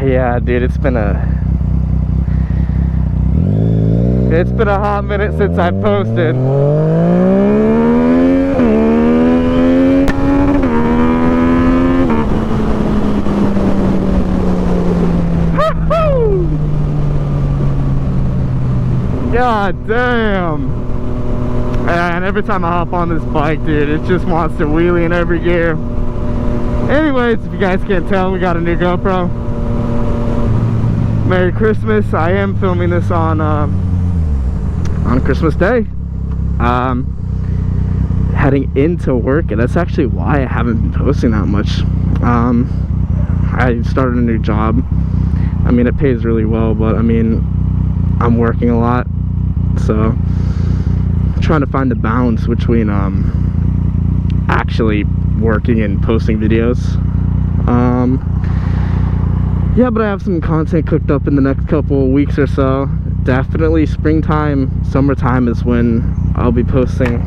Yeah, dude, it's been a hot minute since I posted. God damn. And every time I hop on this bike, dude, it just wants to wheelie in every gear. Anyways, if you guys can't tell, we got a new GoPro. Merry Christmas. I am filming this on Christmas Day. Heading into work, and that's actually why I haven't been posting that much. I started a new job. I mean, it pays really well, but I mean, I'm working a lot, so I'm trying to find the balance between actually working and posting videos. Yeah, but I have some content cooked up in the next couple of weeks or so. Definitely springtime, summertime is when I'll be posting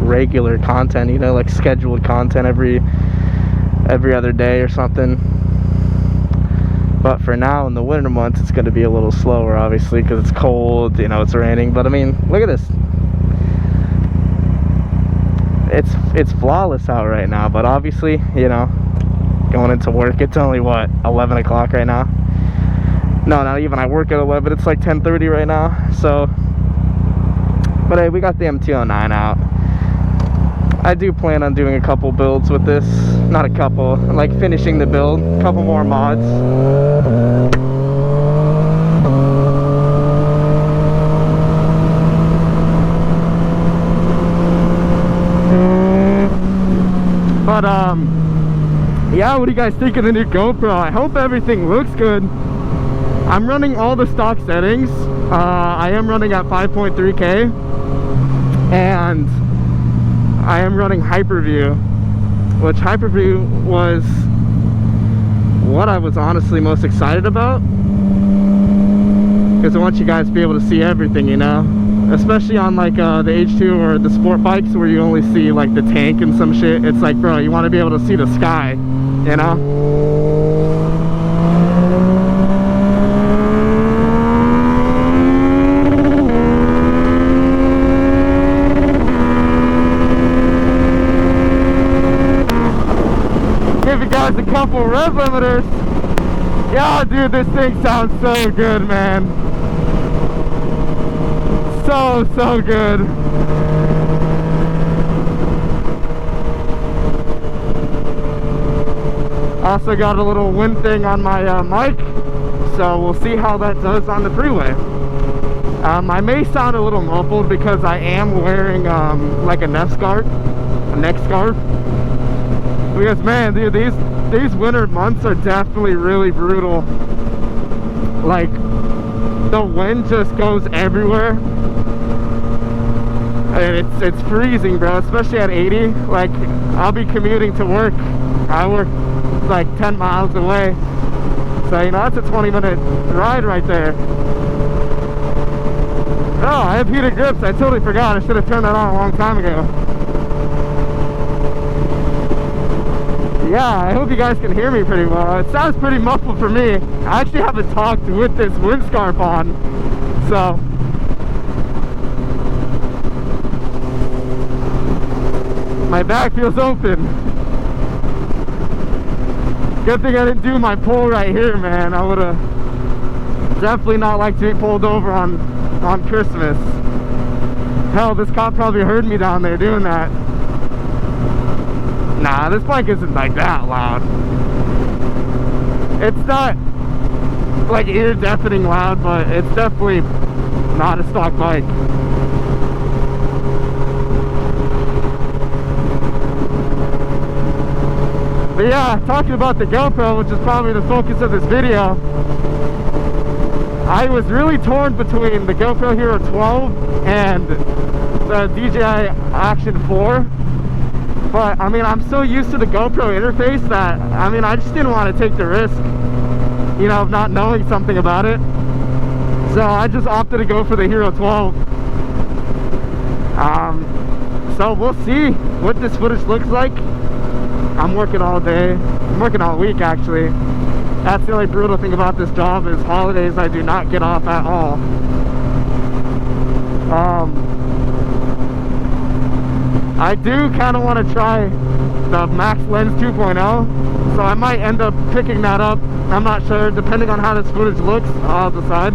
regular content, you know, like scheduled content every other day or something. But for now, in the winter months, it's going to be a little slower, obviously, because it's cold, you know, it's raining. But I mean, look at this. It's flawless out right now, but obviously, you know, going into work, it's only what, 11 o'clock right now? No, not even. I work at 11. It's like 10:30 right now. So, but hey, we got the MT-09 out. I do plan on doing a couple builds with this. Not a couple, like finishing the build, a couple more mods. But yeah, what do you guys think of the new GoPro? I hope everything looks good. I'm running all the stock settings. I am running at 5.3K, and I am running Hyperview, which Hyperview was what I was honestly most excited about, because I want you guys to be able to see everything, you know, especially on like the H2 or the sport bikes where you only see like the tank and some shit. It's like, bro, you want to be able to see the sky, you know. A couple rev limiters. Yeah, dude, this thing sounds so good, man. So good. Also got a little wind thing on my mic, so we'll see how that does on the freeway. I may sound a little muffled because I am wearing like a neck scarf. Because man, dude, these winter months are definitely really brutal. Like, the wind just goes everywhere, and it's freezing, bro, especially at 80. Like, I'll be commuting to work. I work like 10 miles away, so you know, that's a 20-minute ride right there. Oh, I have heated grips. I totally forgot. I should have turned that on a long time ago. Yeah, I hope you guys can hear me pretty well. It sounds pretty muffled for me. I actually haven't talked with this wind scarf on, so my back feels open. Good thing I didn't do my pull right here, man. I would have definitely not liked to be pulled over on Christmas. Hell, this cop probably heard me down there doing that. Nah, this bike isn't like that loud. It's not like ear-deafening loud, but it's definitely not a stock bike. But yeah, talking about the GoPro, which is probably the focus of this video, I was really torn between the GoPro Hero 12 and the DJI Action 4. But I mean, I'm so used to the GoPro interface that, I mean, I just didn't want to take the risk, you know, of not knowing something about it. So I just opted to go for the Hero 12. So we'll see what this footage looks like. I'm working all day. I'm working all week, actually. That's the only brutal thing about this job, is holidays I do not get off at all. I do kind of want to try the Max Lens 2.0, so I might end up picking that up. I'm not sure, depending on how this footage looks, I'll decide.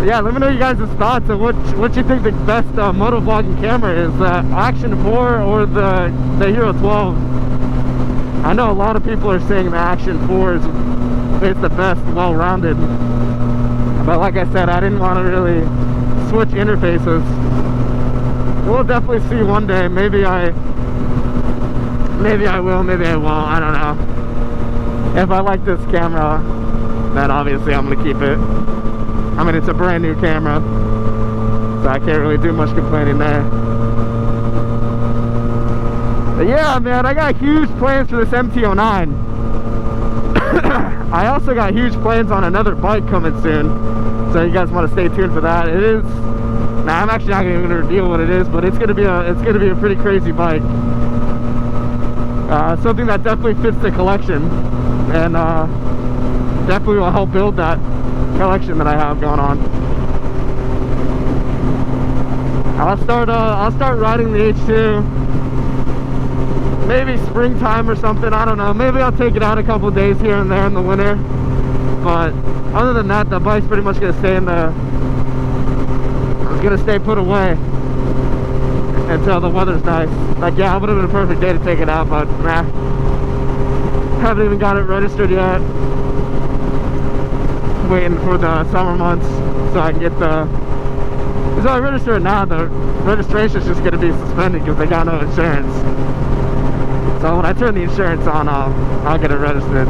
Yeah, let me know you guys' thoughts of what you think the best motovlogging camera is, the Action 4 or the Hero 12. I know a lot of people are saying the Action 4 is the best, well-rounded, but like I said, I didn't want to really switch interfaces. We'll definitely see one day. Maybe I will, maybe I won't, I don't know. If I like this camera, then obviously I'm gonna keep it. I mean, it's a brand new camera, so I can't really do much complaining there. But yeah, man, I got huge plans for this MT-09. I also got huge plans on another bike coming soon, so you guys want to stay tuned for that. It is, now I'm actually not going to reveal what it is, but it's gonna be a pretty crazy bike. Something that definitely fits the collection, and definitely will help build that collection that I have going on. I'll start riding the H2 maybe springtime or something, I don't know. Maybe I'll take it out a couple of days here and there in the winter, but other than that, the bike's pretty much gonna stay put away until the weather's nice. Like, yeah, it would have been a perfect day to take it out, but nah, haven't even got it registered yet. Waiting for the summer months so I can get the, so I register it now, the registration is just going to be suspended because they got no insurance. So when I turn the insurance on, I'll get it registered.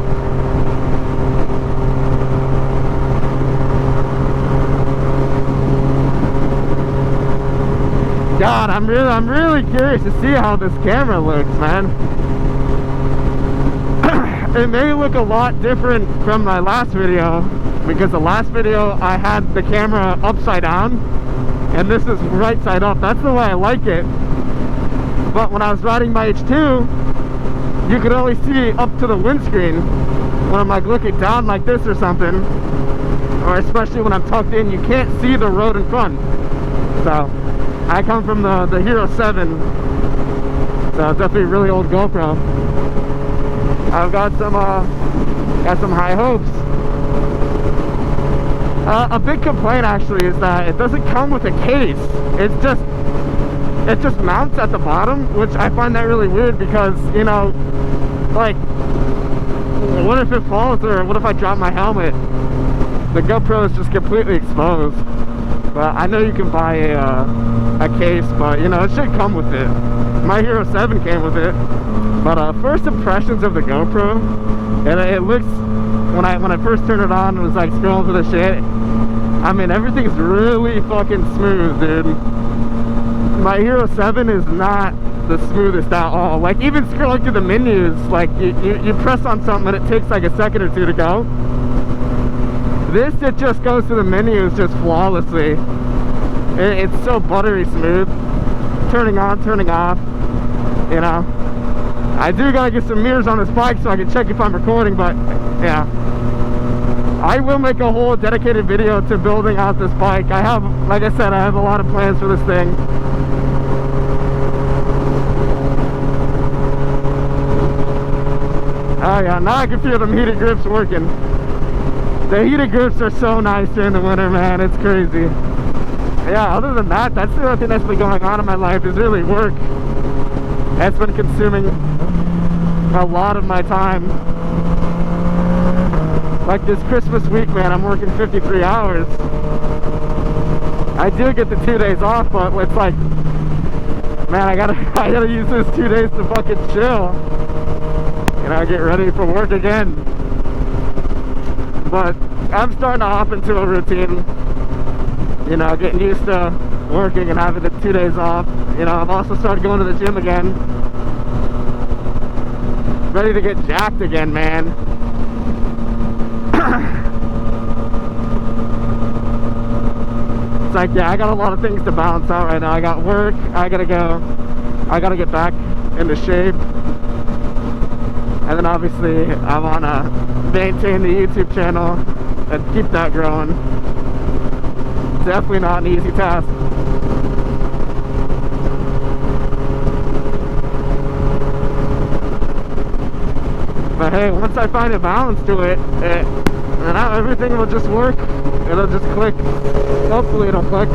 God, I'm really curious to see how this camera looks, man. It may look a lot different from my last video, because the last video I had the camera upside down and this is right side up. That's the way I like it. But when I was riding my H2, you could only see up to the windscreen when I'm like looking down like this or something, or especially when I'm tucked in, you can't see the road in front. So I come from the Hero 7, so it's definitely a really old GoPro. I've got some high hopes. A big complaint actually is that it doesn't come with a case. It just mounts at the bottom, which I find that really weird because, you know, like, what if it falls, or what if I drop my helmet? The GoPro is just completely exposed. But I know you can buy a case, but you know, it should come with it. My Hero 7 came with it. But first impressions of the GoPro, and it looks, when I first turned it on and was like scrolling through the shit, I mean, everything's really fucking smooth, dude. My Hero 7 is not the smoothest at all. Like, even scrolling through the menus, like you press on something and it takes like a second or two to go. This, it just goes through the menus just flawlessly. It's so buttery smooth. Turning on, turning off, you know. I do gotta get some mirrors on this bike so I can check if I'm recording, but yeah. I will make a whole dedicated video to building out this bike. I have, like I said, I have a lot of plans for this thing. Oh yeah, now I can feel them heated grips working. The heated grips are so nice during the winter, man. It's crazy. Yeah, other than that, that's the other thing that's been going on in my life is really work. That's been consuming a lot of my time. Like this Christmas week, man, I'm working 53 hours. I do get the 2 days off, but it's like, man, I gotta use those 2 days to fucking chill. You know, get ready for work again. But I'm starting to hop into a routine. You know, getting used to working and having the 2 days off. You know, I've also started going to the gym again. Ready to get jacked again, man. It's like, yeah, I got a lot of things to balance out right now. I got work, I gotta get back into shape. And then obviously I want to maintain the YouTube channel and keep that growing. Definitely not an easy task. But hey, once I find a balance to it, then everything will just work. It'll just click. Hopefully it'll click.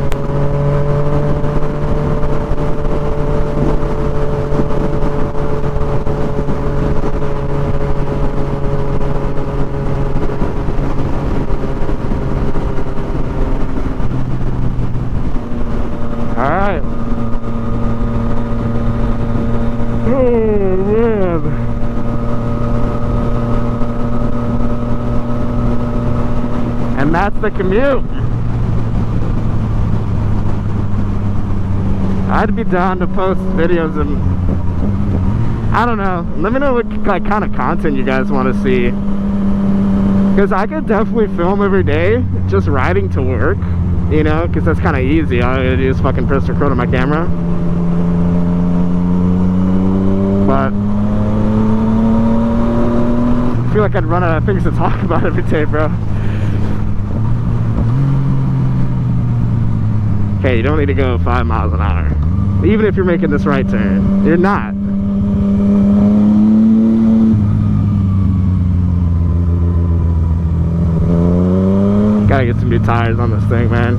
Alright. Oh man. And that's the commute. I'd be down to post videos and I don't know. Let me know what like kind of content you guys want to see. Because I could definitely film every day just riding to work, you know, because that's kind of easy. All I gotta do is fucking press record on my camera. But I feel like I'd run out of things to talk about every day, bro. Okay, you don't need to go 5 miles an hour. Even if you're making this right turn. You're not. Gotta get some new tires on this thing, man.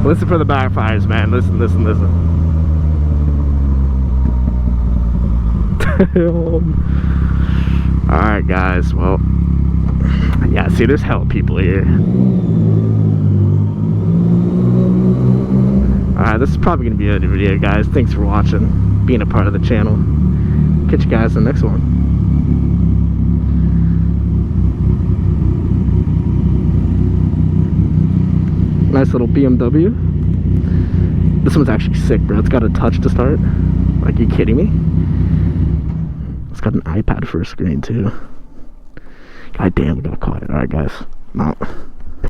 Listen for the backfires, man. Listen, listen, listen. Alright guys, well, yeah, see, there's hell people here. Alright, this is probably gonna be a good video, guys. Thanks for watching, being a part of the channel. Catch you guys in the next one. Nice little BMW. This one's actually sick, bro. It's got a touch to start. Like, you kidding me? It's got an iPad for a screen too. God damn, we got caught it. Alright guys, I'm out.